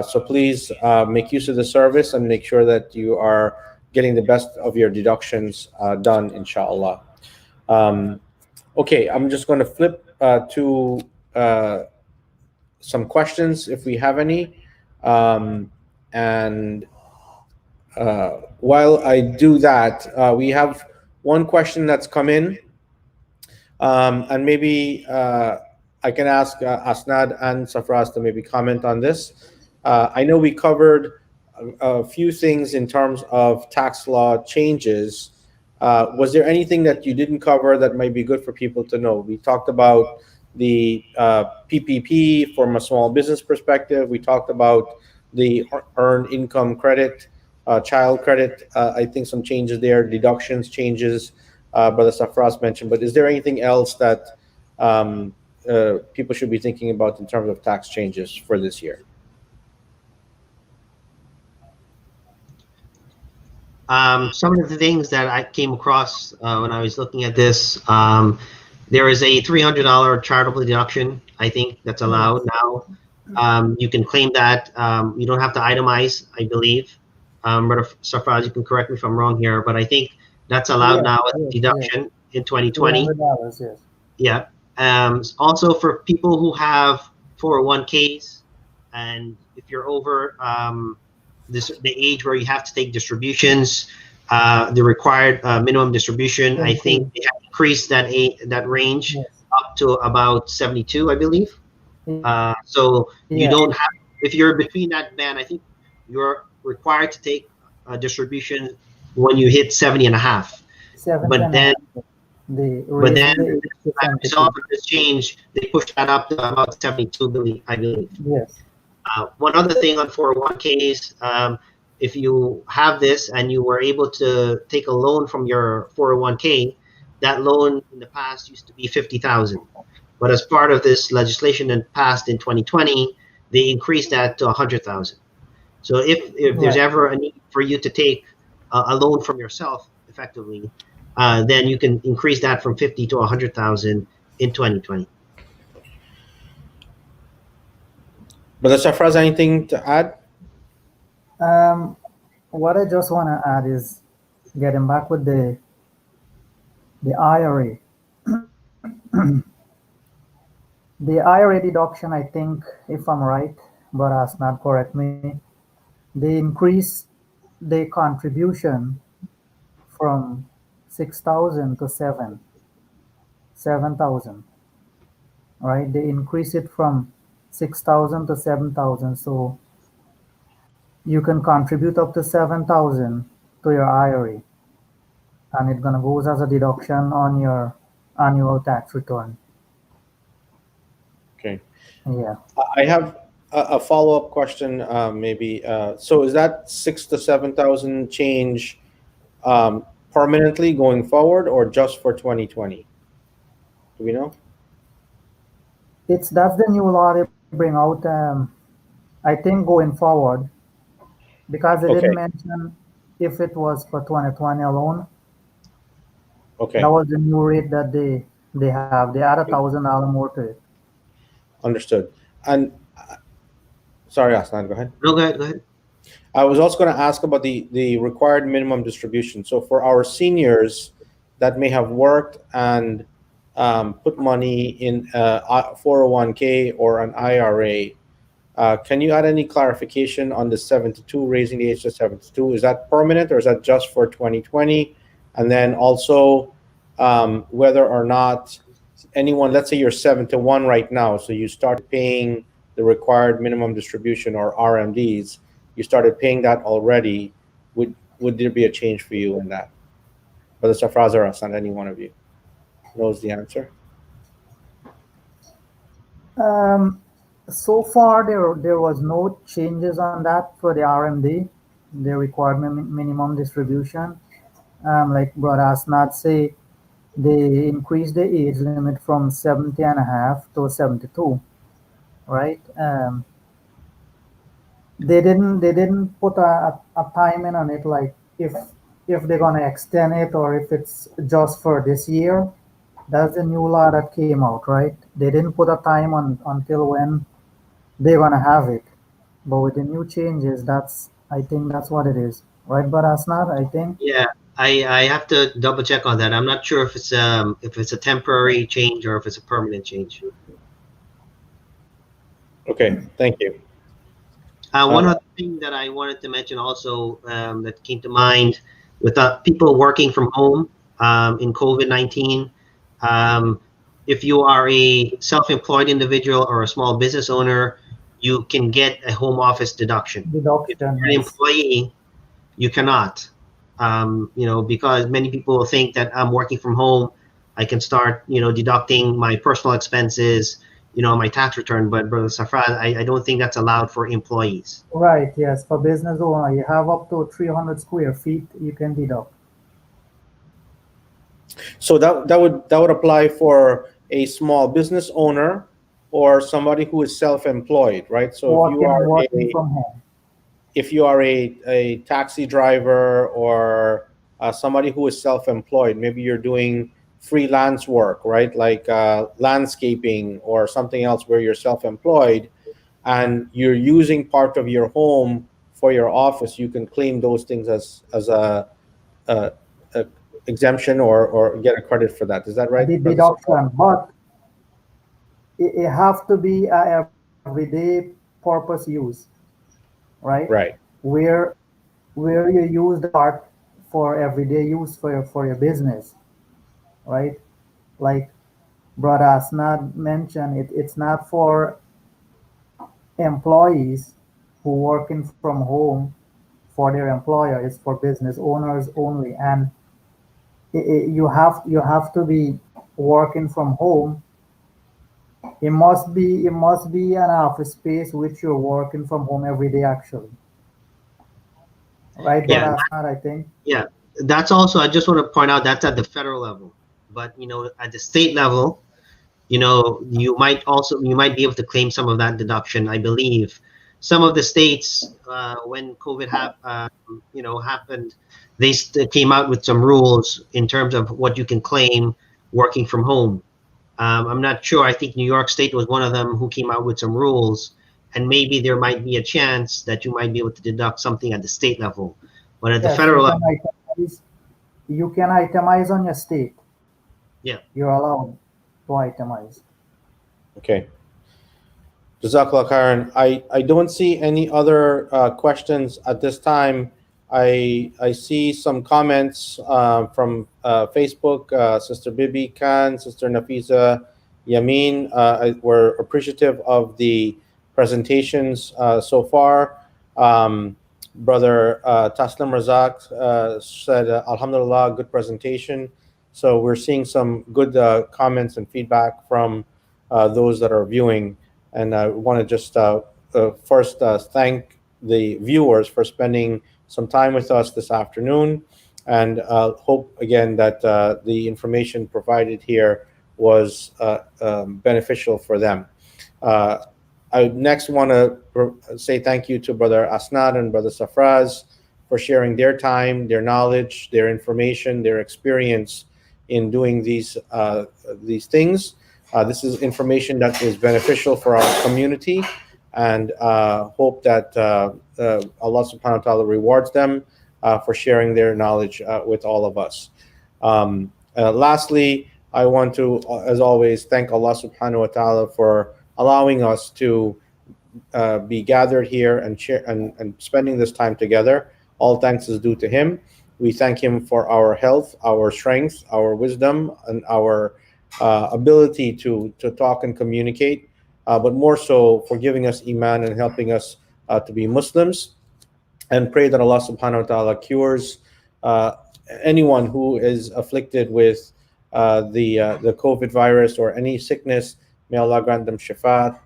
So please make use of the service and make sure that you are getting the best of your deductions done, inshallah. Okay, I'm just going to flip to some questions if we have any. And while I do that, we have one question that's come in. And maybe I can ask Asnad and Safraz to maybe comment on this. I know we covered a few things in terms of tax law changes. Was there anything that you didn't cover that might be good for people to know? We talked about the PPP from a small business perspective. We talked about the earned income credit, child credit. I think some changes there, deductions changes, Brother Safraz mentioned. But is there anything else that people should be thinking about in terms of tax changes for this year? Some of the things that I came across when I was looking at this, there is a $300 charitable deduction. I think that's allowed now. You can claim that. You don't have to itemize, I believe. Brother Safraz, you can correct me if I'm wrong here, but I think that's allowed now as a deduction in 2020. $300, yes. Yeah. Also for people who have 401ks, and if you're over the age where you have to take distributions, the required minimum distribution, I think they have increased that range up to about 72, I believe. So you don't have, if you're between that band, I think you're required to take a distribution when you hit 70 and a half. But then as a result of this change, they pushed that up to about 72, I believe. Yes. One other thing on 401ks, if you have this and you were able to take a loan from your 401k, that loan in the past used to be $50,000. But as part of this legislation that passed in 2020, they increased that to $100,000. So if there's ever a need for you to take a loan from yourself, effectively, then you can increase that from 50 to 100,000 in 2020. Brother Safraz, anything to add? What I just want to add is getting back with the IRA. The IRA deduction, I think, if I'm right, but Asnad correct me, they increase the contribution from 6,000 to 7,000. Right? They increase it from 6,000 to 7,000. So you can contribute up to 7,000 to your IRA, and it's gonna go as a deduction on your annual tax return. Okay. Yeah. I have a follow-up question, maybe. So is that 6,000 to 7,000 change permanently going forward or just for 2020? Do we know? That's the new law they bring out. I think going forward, because they didn't Okay. mention if it was for 2020 alone. That Okay. was the new rate that they have. They add $1,000 more to it. Understood. And sorry, Aslan, go ahead. No, go ahead. Go ahead. I was also going to ask about the required minimum distribution. So for our seniors that may have worked and put money in a 401k or an IRA, can you add any clarification on the 72, raising the age to 72? Is that permanent or is that just for 2020? And then also whether or not anyone, let's say you're 71 right now, so you started paying the required minimum distribution or RMDs, you started paying that already, would there be a change for you in that? Whether Safraz or Hassan, any one of you knows the answer. Um, so far, there was no changes on that for the RMD, the required minimum distribution. Like Brother Asnad say, they increased the age limit from 70 and a half to 72, right? They didn't put a timing on it, like if they're gonna extend it or if it's just for this year. That's the new law that came out, right? They didn't put a time on until when they're gonna have it. But with the new changes, I think that's what it is, right? But Asnad, I think. Yeah, I have to double check on that. I'm not sure if it's a temporary change or if it's a permanent change. Okay, thank you. One other thing that I wanted to mention also that came to mind with people working from home in COVID-19. If you are a self-employed individual or a small business owner, you can get a home office deduction. If Deduction, you're an yes. employee, you cannot. Because many people will think that I'm working from home, I can start, deducting my personal expenses, my tax return. But Brother Safran, I don't think that's allowed for employees. Right, yes. For business owner, you have up to 300 square feet you can deduct. So that would apply for a small business owner or somebody who is self-employed, right? So Working from home. if you are a taxi driver or somebody who is self-employed, maybe you're doing freelance work, right? Like landscaping or something else where you're self-employed and you're using part of your home for your office, you can claim those things as a exemption or get a credit for that. Is that right? The deduction, but it have to be a everyday purpose use, right? Right. Where you use the part for everyday use for your business, right? Like Brother Asnad mentioned, it's not for employees who working from home for their employer. It's for business owners only, and you have to be working from home. It must be an office space which you're working from home every day actually. Right, but Yeah, Asnad, I think. yeah. That's also, I just want to point out, that's at the federal level. But, at the state level, you might be able to claim some of that deduction. I believe some of the states, when COVID happened, they came out with some rules in terms of what you can claim working from home. I'm not sure. I think New York State was one of them who came out with some rules, and maybe there might be a chance that you might be able to deduct something at the state level, but at the Yes, federal level, you can itemize on your state. yeah. You're allowed to itemize. Okay. Jazakallah khairan. I don't see any other questions at this time. I see some comments from Facebook. Sister Bibi Khan, Sister Nafisa Yamin. We're appreciative of the presentations so far. Brother Taslim Razak said, Alhamdulillah, good presentation. So we're seeing some good comments and feedback from those that are viewing. And I want to just first thank the viewers for spending some time with us this afternoon. and hope again that the information provided here was beneficial for them. I next want to say thank you to Brother Asnad and Brother Safraz for sharing their time, their knowledge, their information, their experience in doing these things. This is information that is beneficial for our community, and hope that Allah subhanahu wa ta'ala rewards them for sharing their knowledge with all of us. Lastly, I want to, as always, thank Allah subhanahu wa ta'ala for allowing us to be gathered here and share and spending this time together. All thanks is due to Him. We thank Him for our health, our strength, our wisdom, and our ability to talk and communicate, but more so for giving us Iman and helping us to be Muslims. And pray that Allah subhanahu wa ta'ala cures anyone who is afflicted with the COVID virus or any sickness. May Allah grant them shifa,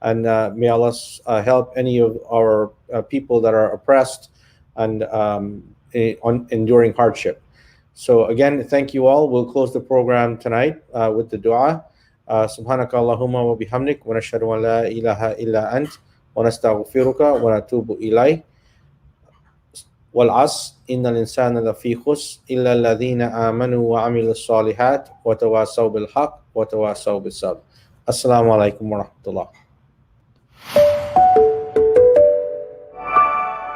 and may Allah help any of our people that are oppressed and enduring hardship. So again, thank you all. We'll close the program tonight with the dua. Subhanaka Allahumma wa bihamdik wa nashhadu an la ilaha illa ant wa nastaghfiruka wa natubu ilayk. والعصر إن الإنسان لفي خسر إلا الذين آمنوا وعملوا الصالحات وتواصوا بالحق وتواصوا بالصبر. السلام عليكم ورحمة الله.